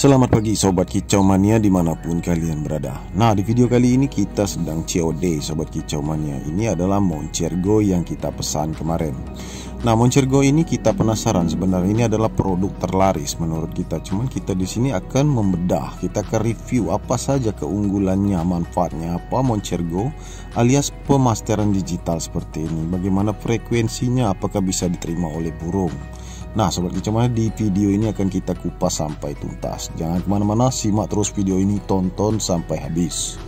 Selamat pagi Sobat Kicau Mania dimanapun kalian berada. Nah, di video kali ini kita sedang COD Sobat Kicau Mania. Ini adalah Moncergo yang kita pesan kemarin. Nah, Moncergo ini kita penasaran, sebenarnya ini adalah produk terlaris menurut kita. Cuman kita di sini akan membedah, kita akan review apa saja keunggulannya, manfaatnya apa Moncergo alias pemasteran digital seperti ini. Bagaimana frekuensinya, apakah bisa diterima oleh burung. Nah Sobat Kicau Mania, di video ini akan kita kupas sampai tuntas. Jangan kemana-mana, simak terus video ini, tonton sampai habis.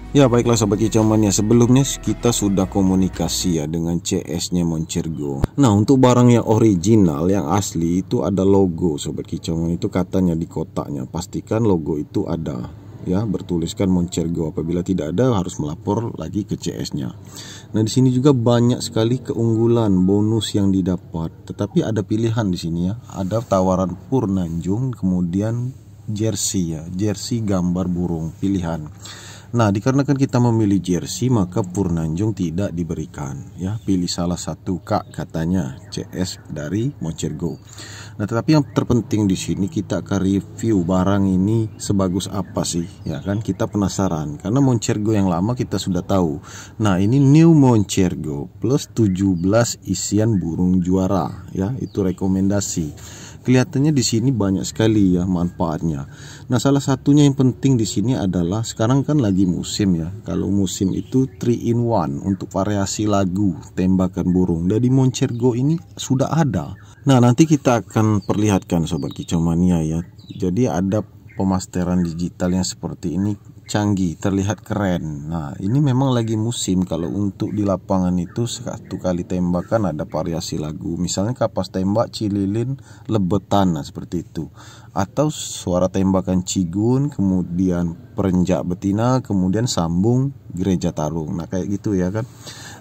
Ya baiklah Sobat Kicau Mania, sebelumnya kita sudah komunikasi ya dengan CS-nya Moncergo. Nah untuk barang yang original, yang asli itu ada logo Sobat Kicau Mania, itu katanya di kotaknya. Pastikan logo itu ada, ya, bertuliskan Moncergo. Apabila tidak ada, harus melapor lagi ke CS-nya. Nah, di sini juga banyak sekali keunggulan bonus yang didapat. Tetapi ada pilihan di sini ya. Ada tawaran Purnanjung, kemudian jersey ya, jersey gambar burung pilihan. Nah, dikarenakan kita memilih jersey, maka Purnanjung tidak diberikan ya. Pilih salah satu Kak, katanya CS dari Moncergo. Nah, tetapi yang terpenting di sini kita akan review barang ini sebagus apa sih, ya kan? Kita penasaran karena Moncergo yang lama kita sudah tahu. Nah, ini new Moncergo plus 17 isian burung juara ya, itu rekomendasi. Kelihatannya di sini banyak sekali ya manfaatnya. Nah, salah satunya yang penting di sini adalah sekarang kan lagi musim ya. Kalau musim itu 3 in 1 untuk variasi lagu tembakan burung. Dari Moncergo ini sudah ada. Nah, nanti kita akan perlihatkan Sobat Kicau Mania ya. Jadi ada pemasteran digital yang seperti ini, canggih, terlihat keren. Nah, ini memang lagi musim. Kalau untuk di lapangan itu satu kali tembakan ada variasi lagu. Misalnya kapas tembak, cililin, lebetan, nah seperti itu. Atau suara tembakan cigun, kemudian perenjak betina, kemudian sambung gereja tarung. Nah, kayak gitu ya kan.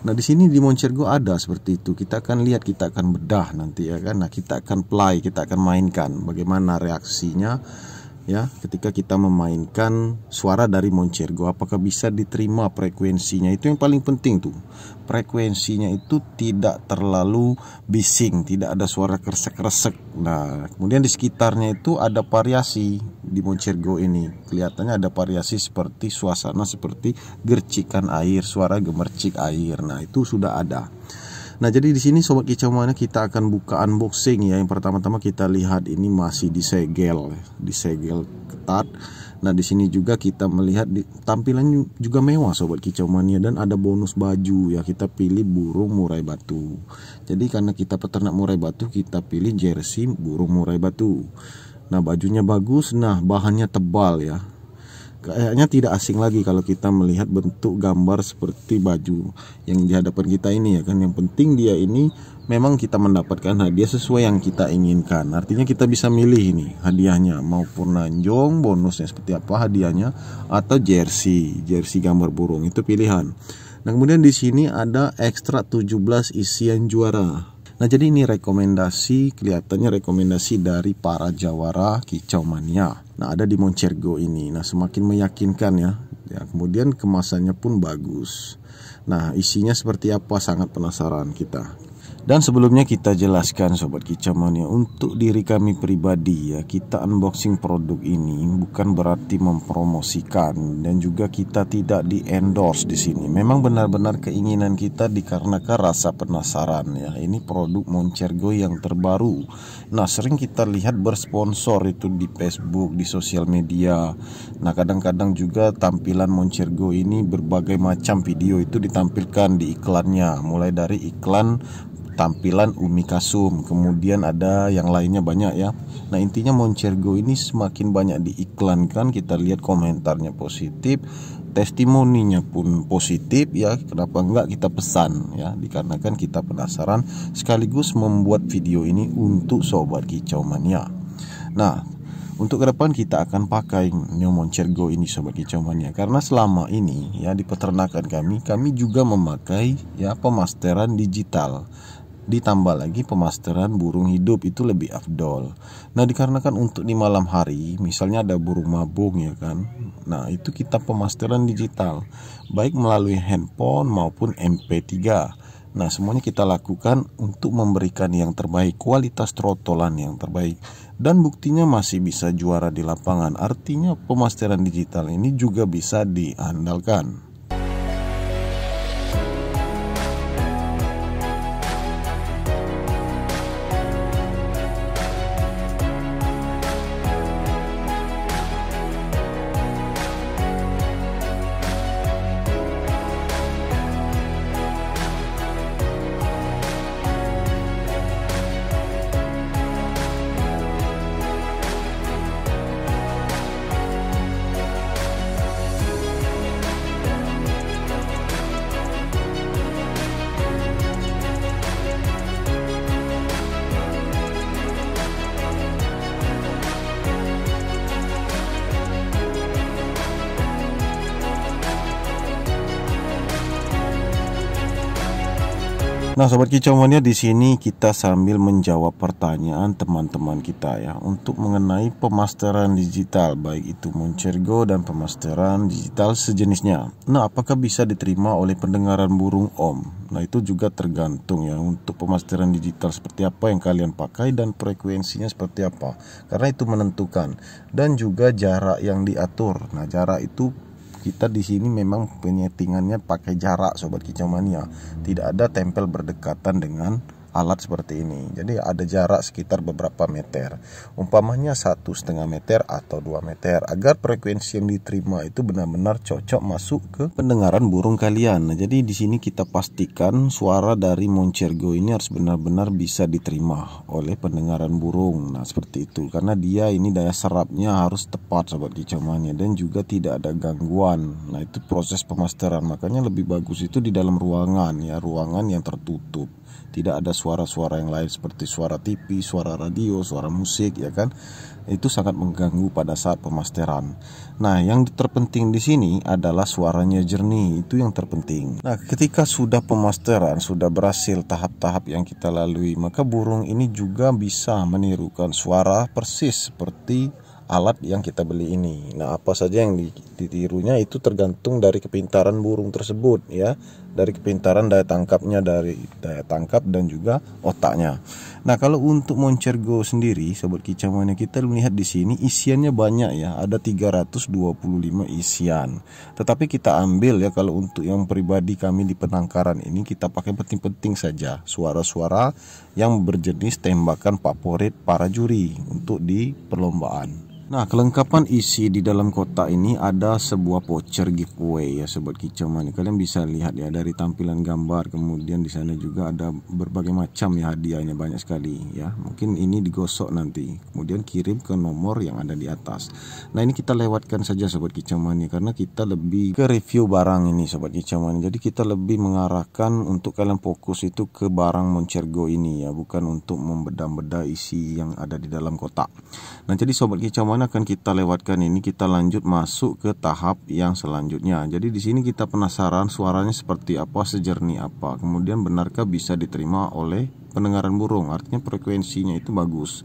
Nah, di sini di Moncergo ada seperti itu. Kita akan lihat, kita akan bedah nanti ya kan. Nah, kita akan play, kita akan mainkan bagaimana reaksinya ya ketika kita memainkan suara dari Moncergo, apakah bisa diterima frekuensinya. Itu yang paling penting tuh, frekuensinya itu tidak terlalu bising, tidak ada suara kresek-kresek. Nah, kemudian di sekitarnya itu ada variasi. Di Moncergo ini kelihatannya ada variasi seperti suasana, seperti gercikan air, suara gemercik air. Nah, itu sudah ada. Nah, jadi di sini Sobat Kicau Mania kita akan buka unboxing ya. Yang pertama-tama kita lihat ini masih disegel ketat. Nah, di sini juga kita melihat tampilannya juga mewah Sobat Kicau Mania, dan ada bonus baju ya. Kita pilih burung murai batu. Jadi karena kita peternak murai batu, kita pilih jersey burung murai batu. Nah, bajunya bagus, nah bahannya tebal ya. Kayaknya tidak asing lagi kalau kita melihat bentuk gambar seperti baju yang di hadapan kita ini ya kan. Yang penting dia ini memang kita mendapatkan hadiah sesuai yang kita inginkan. Artinya kita bisa milih ini hadiahnya, mau Purnanjung, bonusnya seperti apa hadiahnya, atau jersey gambar burung, itu pilihan. Nah, kemudian di sini ada ekstra 17 isian juara. Nah, jadi ini rekomendasi, kelihatannya rekomendasi dari para jawara Kicau Mania. Nah, ada di Moncergo ini. Nah, semakin meyakinkan ya. Kemudian kemasannya pun bagus. Nah, isinya seperti apa, sangat penasaran kita. Dan sebelumnya kita jelaskan Sobat Kicau Mania, untuk diri kami pribadi ya, kita unboxing produk ini bukan berarti mempromosikan, dan juga kita tidak di endorse di sini. Memang benar-benar keinginan kita dikarenakan rasa penasaran ya. Ini produk Moncergo yang terbaru. Nah, sering kita lihat bersponsor itu di Facebook, di sosial media. Nah, kadang-kadang juga tampilan Moncergo ini berbagai macam video itu ditampilkan di iklannya, mulai dari iklan tampilan Umi Kasum, kemudian ada yang lainnya banyak ya. Nah, intinya Moncergo ini semakin banyak diiklankan, kita lihat komentarnya positif, testimoninya pun positif ya. Kenapa enggak kita pesan ya, dikarenakan kita penasaran sekaligus membuat video ini untuk Sobat Kicau Mania. Nah, untuk ke depan kita akan pakai New Moncergo ini Sobat Kicau Mania, karena selama ini ya di peternakan kami juga memakai ya pemasteran digital. Ditambah lagi pemasteran burung hidup, itu lebih afdol. Nah, dikarenakan untuk di malam hari misalnya ada burung mabung ya kan. Nah, itu kita pemasteran digital baik melalui handphone maupun MP3. Nah, semuanya kita lakukan untuk memberikan yang terbaik, kualitas trotolan yang terbaik. Dan buktinya masih bisa juara di lapangan. Artinya pemasteran digital ini juga bisa diandalkan. Nah, sobat kicau mania, di sini kita sambil menjawab pertanyaan teman-teman kita ya untuk mengenai pemasteran digital, baik itu Moncergo dan pemasteran digital sejenisnya. Nah, apakah bisa diterima oleh pendengaran burung Om? Nah, itu juga tergantung ya untuk pemasteran digital seperti apa yang kalian pakai dan frekuensinya seperti apa. Karena itu menentukan, dan juga jarak yang diatur. Nah, jarak itu kita di sini memang penyetingannya pakai jarak, sobat kicau mania. Tidak ada tempel berdekatan dengan alat seperti ini. Jadi ada jarak sekitar beberapa meter. Umpamanya 1,5 meter atau 2 meter agar frekuensi yang diterima itu benar-benar cocok masuk ke pendengaran burung kalian. Nah, jadi di sini kita pastikan suara dari Moncergo ini harus benar-benar bisa diterima oleh pendengaran burung. Nah, seperti itu. Karena dia ini daya serapnya harus tepat, sobat kicau mania, dan juga tidak ada gangguan. Nah, itu proses pemasteran. Makanya lebih bagus itu di dalam ruangan ya, ruangan yang tertutup. Tidak ada suara-suara yang lain seperti suara TV, suara radio, suara musik ya kan. Itu sangat mengganggu pada saat pemasteran. Nah, yang terpenting di sini adalah suaranya jernih, itu yang terpenting. Nah, ketika sudah pemasteran, sudah berhasil tahap-tahap yang kita lalui, maka burung ini juga bisa menirukan suara persis seperti alat yang kita beli ini. Nah, apa saja yang ditirunya itu tergantung dari kepintaran burung tersebut ya, dari kepintaran daya tangkapnya, dari daya tangkap dan juga otaknya. Nah, kalau untuk Moncergo sendiri, sobat kicau mania, kita melihat di sini isiannya banyak ya, ada 325 isian. Tetapi kita ambil ya, kalau untuk yang pribadi kami di penangkaran ini kita pakai penting-penting saja, suara-suara yang berjenis tembakan favorit para juri untuk di perlombaan. Nah, kelengkapan isi di dalam kotak ini ada sebuah voucher giveaway ya, sobat kicau mania. Kalian bisa lihat ya dari tampilan gambar, kemudian di sana juga ada berbagai macam ya hadiahnya, banyak sekali ya. Mungkin ini digosok nanti, kemudian kirim ke nomor yang ada di atas. Nah, ini kita lewatkan saja, sobat kicau mania, karena kita lebih ke review barang ini, sobat kicau mania. Jadi kita lebih mengarahkan untuk kalian fokus itu ke barang Moncergo ini ya, bukan untuk membeda-beda isi yang ada di dalam kotak. Nah, jadi sobat kicau mania, akan kita lewatkan ini, kita lanjut masuk ke tahap yang selanjutnya. Jadi di sini kita penasaran suaranya seperti apa, sejernih apa, kemudian benarkah bisa diterima oleh pendengaran burung, artinya frekuensinya itu bagus.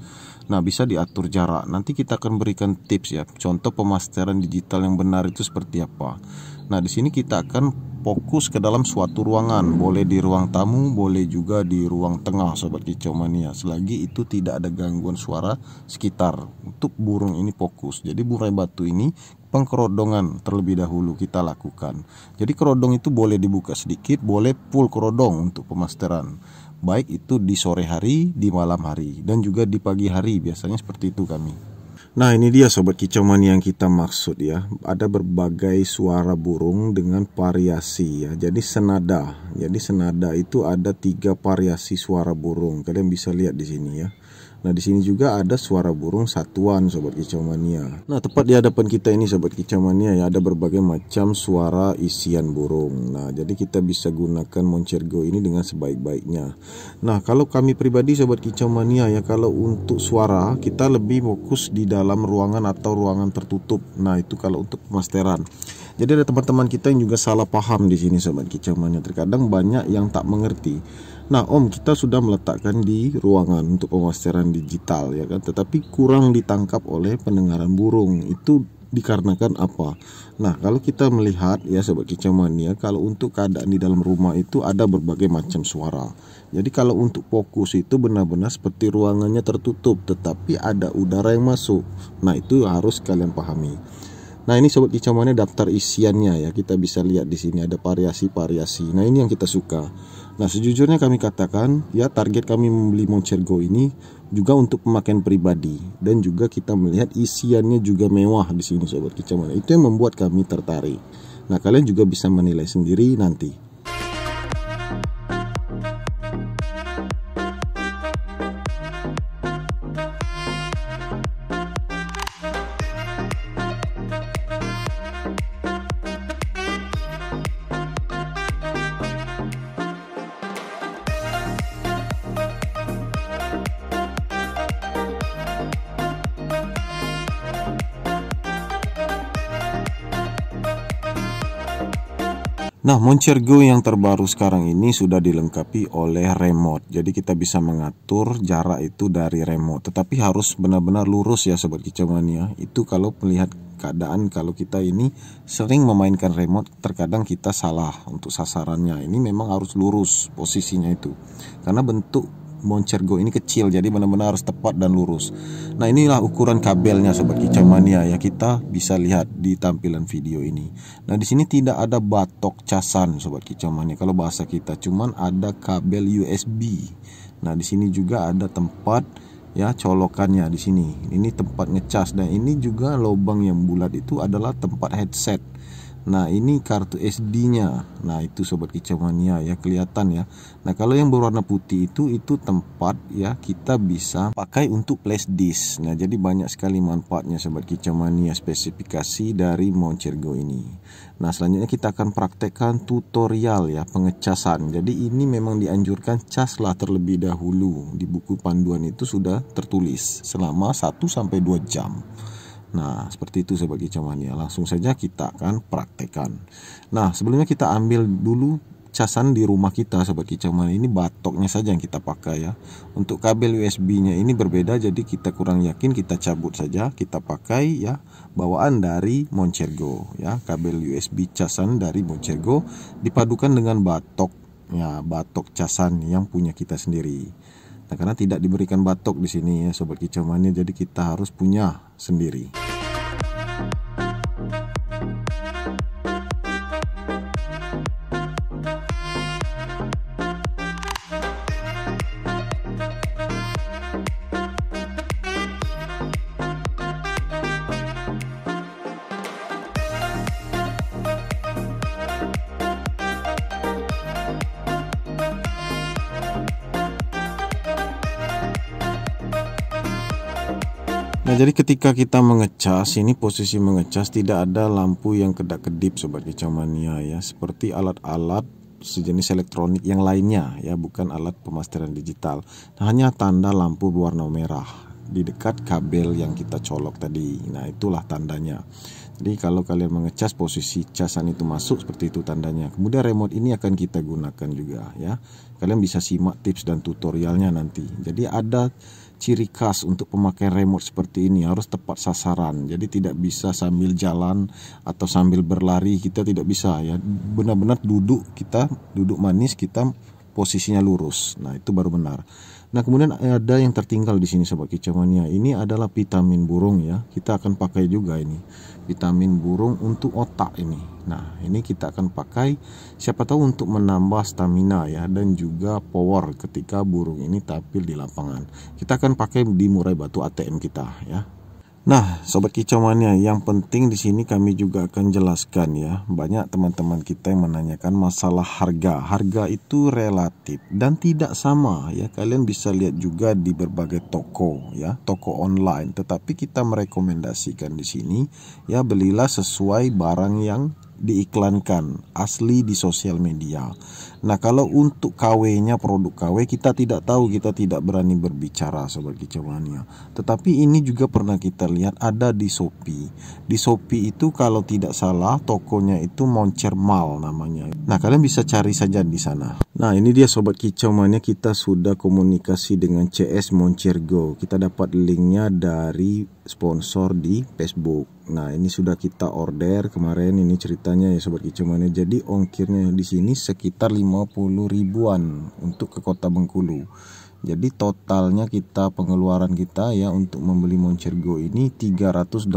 Nah, bisa diatur jarak. Nanti kita akan berikan tips ya, contoh pemasteran digital yang benar itu seperti apa. Nah, di sini kita akan fokus ke dalam suatu ruangan, boleh di ruang tamu, boleh juga di ruang tengah, sobat kicau mania, selagi itu tidak ada gangguan suara sekitar. Untuk burung ini fokus. Jadi murai batu ini pengkerodongan terlebih dahulu kita lakukan. Jadi kerodong itu boleh dibuka sedikit, boleh full kerodong untuk pemasteran, baik itu di sore hari, di malam hari, dan juga di pagi hari, biasanya seperti itu kami. Nah, ini dia sobat kicau mania yang kita maksud ya. Ada berbagai suara burung dengan variasi ya. Jadi senada. Jadi senada itu ada 3 variasi suara burung. Kalian bisa lihat di sini ya. Nah, di sini juga ada suara burung satuan, sobat kicau mania. Nah, tepat di hadapan kita ini, sobat kicau mania ya, ada berbagai macam suara isian burung. Nah, jadi kita bisa gunakan Moncergo ini dengan sebaik-baiknya. Nah, kalau kami pribadi, sobat kicau mania ya, kalau untuk suara kita lebih fokus di dalam ruangan atau ruangan tertutup. Nah, itu kalau untuk pemasteran. Jadi ada teman-teman kita yang juga salah paham di sini, sobat kicau mania. Terkadang banyak yang tak mengerti. Nah, Om, kita sudah meletakkan di ruangan untuk pemasteran digital ya kan, tetapi kurang ditangkap oleh pendengaran burung. Itu Dikarenakan apa? Nah, kalau kita melihat ya Sobat Kicau Mania, kalau untuk keadaan di dalam rumah itu ada berbagai macam suara. Jadi kalau untuk fokus itu benar-benar seperti ruangannya tertutup, tetapi ada udara yang masuk. Nah, itu harus kalian pahami. Nah, ini Sobat Kicau Mania daftar isiannya ya. Kita bisa lihat di sini ada variasi-variasi. Nah, ini yang kita suka. Nah, sejujurnya kami katakan ya, target kami membeli Moncergo ini juga untuk pemakaian pribadi, dan juga kita melihat isiannya juga mewah di sini Sobat Kicau Mania. Itu yang membuat kami tertarik. Nah, kalian juga bisa menilai sendiri nanti. Nah, Moncergo yang terbaru sekarang ini sudah dilengkapi oleh remote. Jadi kita bisa mengatur jarak itu dari remote. Tetapi harus benar-benar lurus ya Sobat Kicau Mania. Itu kalau melihat keadaan kalau kita ini sering memainkan remote, terkadang kita salah untuk sasarannya. Ini memang harus lurus posisinya itu. Karena bentuk Moncergo ini kecil, jadi benar-benar harus tepat dan lurus. Nah, inilah ukuran kabelnya Sobat Kicau Mania ya, kita bisa lihat di tampilan video ini. Nah, di sini tidak ada batok casan Sobat Kicau Mania kalau bahasa kita, cuman ada kabel USB. Nah, di sini juga ada tempat ya colokannya di sini. Ini tempat ngecas, dan ini juga lubang yang bulat itu adalah tempat headset. Nah, ini kartu SD-nya. Nah, itu Sobat Kicau Mania ya, kelihatan ya. Nah, kalau yang berwarna putih itu tempat ya kita bisa pakai untuk flash disk. Nah, jadi banyak sekali manfaatnya Sobat Kicau Mania spesifikasi dari Moncergo ini. Nah, selanjutnya kita akan praktekkan tutorial ya pengecasan. Jadi ini memang dianjurkan caslah terlebih dahulu. Di buku panduan itu sudah tertulis selama 1-2 jam. Nah, seperti itu Sobat Kicau Mania. Langsung saja kita akan praktekkan. Nah, sebelumnya kita ambil dulu casan di rumah kita Sobat Kicau Mania. Ini batoknya saja yang kita pakai ya. Untuk kabel USB-nya ini berbeda, jadi kita kurang yakin, kita cabut saja. Kita pakai ya bawaan dari Moncergo ya, kabel USB casan dari Moncergo dipadukan dengan batok ya, batok casan yang punya kita sendiri. Nah, karena tidak diberikan batok di sini ya Sobat Kicau Mania, jadi kita harus punya sendiri. Nah, jadi ketika kita mengecas, ini posisi mengecas tidak ada lampu yang kedap-kedip Sobat Kicau Mania ya, seperti alat-alat sejenis elektronik yang lainnya ya, bukan alat pemasteran digital. Nah, hanya tanda lampu berwarna merah di dekat kabel yang kita colok tadi. Nah, itulah tandanya. Jadi kalau kalian mengecas, posisi casan itu masuk, seperti itu tandanya. Kemudian remote ini akan kita gunakan juga ya. Kalian bisa simak tips dan tutorialnya nanti. Jadi ada ciri khas untuk pemakaian remote seperti ini, harus tepat sasaran. Jadi tidak bisa sambil jalan atau sambil berlari, kita tidak bisa ya. Benar-benar kita duduk manis, kita posisinya lurus. Nah, itu baru benar. Nah, kemudian ada yang tertinggal di sini Sobat Kicau Mania. Ini adalah vitamin burung ya. Kita akan pakai juga ini vitamin burung untuk otak ini. Nah, ini kita akan pakai siapa tahu untuk menambah stamina ya, dan juga power ketika burung ini tampil di lapangan. Kita akan pakai di murai batu ATM kita ya. Nah, Sobat Kicau Mania, yang penting di sini kami juga akan jelaskan ya. Banyak teman-teman kita yang menanyakan masalah harga. Harga itu relatif dan tidak sama ya. Kalian bisa lihat juga di berbagai toko ya, toko online. Tetapi kita merekomendasikan di sini ya, belilah sesuai barang yang diiklankan asli di sosial media. Nah, kalau untuk KW-nya, produk KW, kita tidak tahu, kita tidak berani berbicara Sobat Kicau Mania. Tetapi ini juga pernah kita lihat ada di Shopee. Di Shopee itu kalau tidak salah tokonya itu Moncer Mall namanya. Nah, kalian bisa cari saja di sana. Nah, ini dia Sobat Kicau Mania, kita sudah komunikasi dengan CS Moncergo. Kita dapat linknya dari sponsor di Facebook. Nah, ini sudah kita order kemarin, ini ceritanya ya Sobat Kicau Mania. Jadi ongkirnya di sini sekitar 50 ribuan untuk ke Kota Bengkulu. Jadi totalnya kita, pengeluaran kita ya untuk membeli Moncergo ini 380.000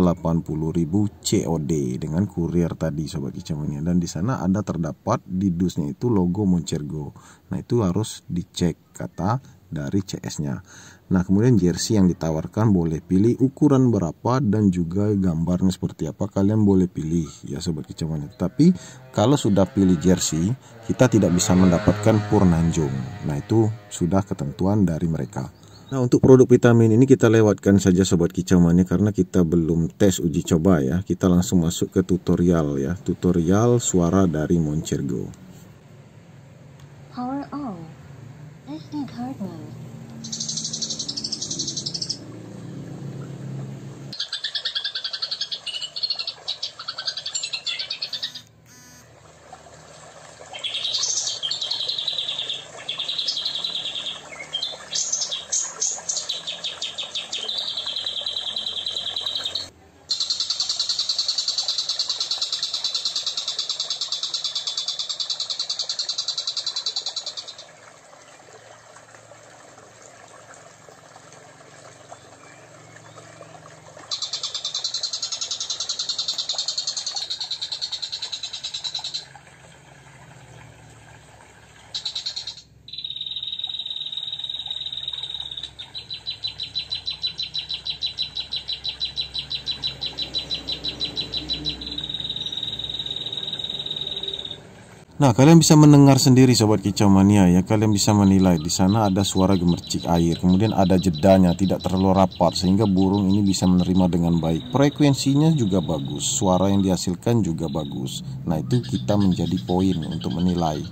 COD dengan kurir tadi Sobat Kicau Mania. Dan di sana ada terdapat di dusnya itu logo Moncergo. Nah, itu harus dicek kata dari CS-nya. Nah, kemudian jersey yang ditawarkan boleh pilih ukuran berapa dan juga gambarnya seperti apa, kalian boleh pilih ya Sobat Kicau Mania. Tapi kalau sudah pilih jersey, kita tidak bisa mendapatkan purnanjung. Nah, itu sudah ketentuan dari mereka. Nah, untuk produk vitamin ini kita lewatkan saja Sobat Kicau Mania karena kita belum tes uji coba ya. Kita langsung masuk ke tutorial ya, tutorial suara dari Moncergo. Power on. SD card mode. Nah, kalian bisa mendengar sendiri Sobat Kicau Mania ya. Kalian bisa menilai di sana ada suara gemercik air, kemudian ada jedanya, tidak terlalu rapat sehingga burung ini bisa menerima dengan baik. Frekuensinya juga bagus, suara yang dihasilkan juga bagus. Nah, itu kita menjadi poin untuk menilai.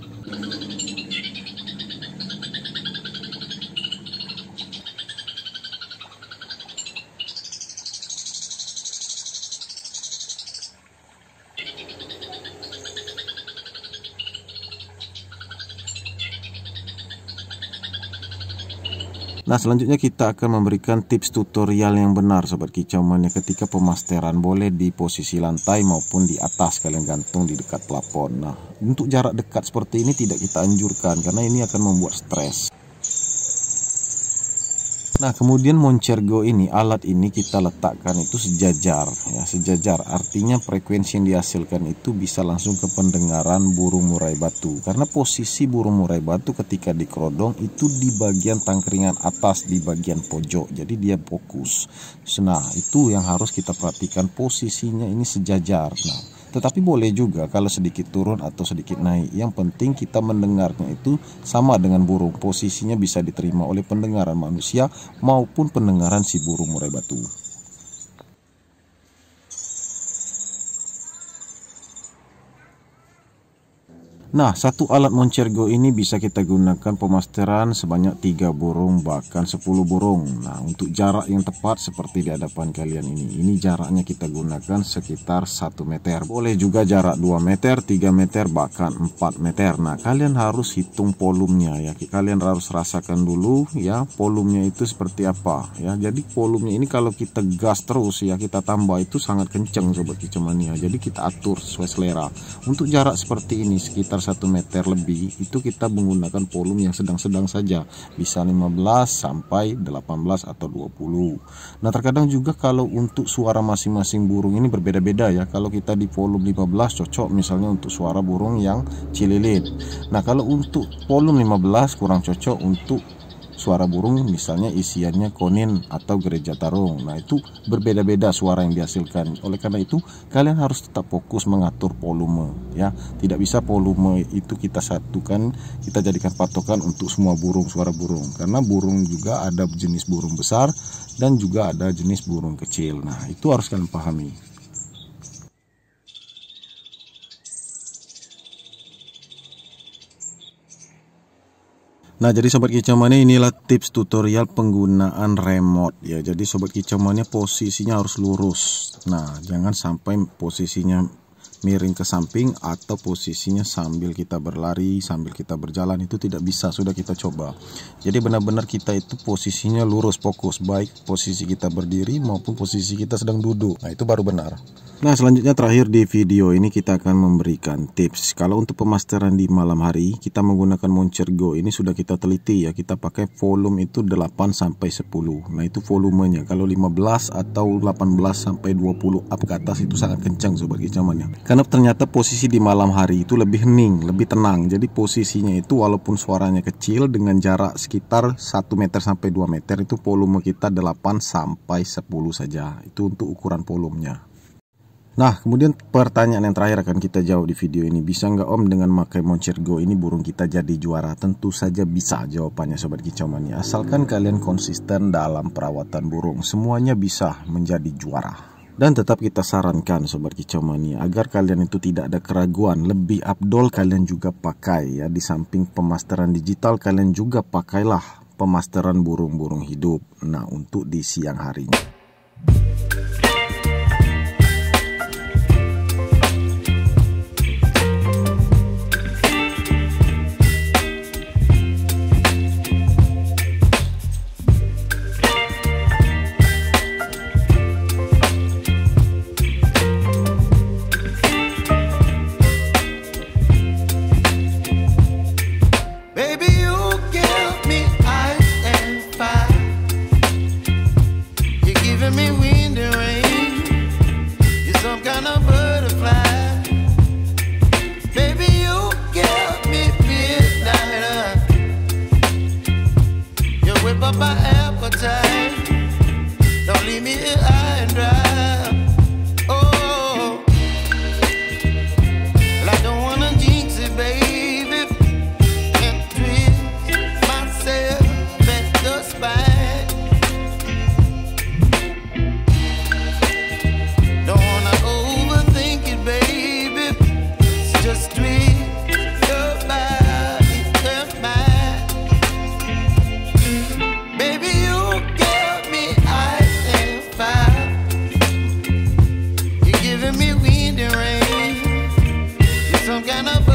Nah, selanjutnya kita akan memberikan tips tutorial yang benar Sobat Kicau Mania ketika pemasteran. Boleh di posisi lantai maupun di atas, kalian gantung di dekat plafon. Nah, untuk jarak dekat seperti ini tidak kita anjurkan karena ini akan membuat stres. Nah, kemudian Moncergo ini, alat ini kita letakkan itu sejajar ya, sejajar. Artinya frekuensi yang dihasilkan itu bisa langsung ke pendengaran burung murai batu. Karena posisi burung murai batu ketika dikerodong itu di bagian tangkringan atas, di bagian pojok. Jadi dia fokus. Nah, itu yang harus kita perhatikan, posisinya ini sejajar. Nah, tetapi boleh juga kalau sedikit turun atau sedikit naik. Yang penting kita mendengarnya itu sama dengan burung. Posisinya bisa diterima oleh pendengaran manusia maupun pendengaran si burung murai batu. Nah, satu alat Moncergo ini bisa kita gunakan pemasteran sebanyak 3 burung bahkan 10 burung. Nah, untuk jarak yang tepat seperti di hadapan kalian ini jaraknya kita gunakan sekitar 1 meter. Boleh juga jarak 2 meter, 3 meter, bahkan 4 meter. Nah, kalian harus hitung volumenya ya. Kalian harus rasakan dulu ya volumenya itu seperti apa ya. Jadi volumenya ini kalau kita gas terus ya, kita tambah itu sangat kenceng Sobat Kicau Mania. Jadi kita atur sesuai selera. Untuk jarak seperti ini sekitar 1 meter lebih itu kita menggunakan volume yang sedang-sedang saja, bisa 15 sampai 18 atau 20. Nah, terkadang juga kalau untuk suara masing-masing burung ini berbeda-beda ya. Kalau kita di volume 15 cocok misalnya untuk suara burung yang cililit. Nah, kalau untuk volume 15 kurang cocok untuk suara burung misalnya isiannya konin atau gereja tarung. Nah, itu berbeda-beda suara yang dihasilkan. Oleh karena itu kalian harus tetap fokus mengatur volume ya. Tidak bisa volume itu kita satukan, kita jadikan patokan untuk semua burung, suara burung. Karena burung juga ada jenis burung besar dan juga ada jenis burung kecil. Nah, itu harus kalian pahami. Nah, jadi sobat kicau mania, inilah tips tutorial penggunaan remote ya. Jadi sobat kicau mania, posisinya harus lurus. Nah, jangan sampai posisinya miring ke samping atau posisinya sambil kita berlari, sambil kita berjalan, itu tidak bisa, sudah kita coba. Jadi benar-benar kita itu posisinya lurus, fokus, baik posisi kita berdiri maupun posisi kita sedang duduk. Nah, itu baru benar. Nah, selanjutnya terakhir di video ini kita akan memberikan tips. Kalau untuk pemasteran di malam hari, kita menggunakan Moncergo. Ini sudah kita teliti ya, kita pakai volume itu 8 sampai 10. Nah, itu volumenya. Kalau 15 atau 18 sampai 20 up ke atas itu sangat kencang sobat kicau mania. Karena ternyata posisi di malam hari itu lebih hening, lebih tenang. Jadi posisinya itu walaupun suaranya kecil, dengan jarak sekitar 1 meter sampai 2 meter itu volume kita 8 sampai 10 saja. Itu untuk ukuran volumenya. Nah, kemudian pertanyaan yang terakhir akan kita jawab di video ini. Bisa nggak Om dengan memakai Moncergo ini burung kita jadi juara? Tentu saja bisa jawabannya sobat kicau mania. Asalkan kalian konsisten dalam perawatan burung, semuanya bisa menjadi juara. Dan tetap kita sarankan sobat kicau mania, agar kalian itu tidak ada keraguan, lebih afdol kalian juga pakai ya. Di samping pemasteran digital, kalian juga pakailah pemasteran burung-burung hidup. Nah, untuk di siang harinya. My appetite, don't leave me here high and dry. Oh, well, I don't wanna jinx it, baby, and twist myself at the spine. Don't wanna overthink it, baby, it's just twist your body and mine. Some kind of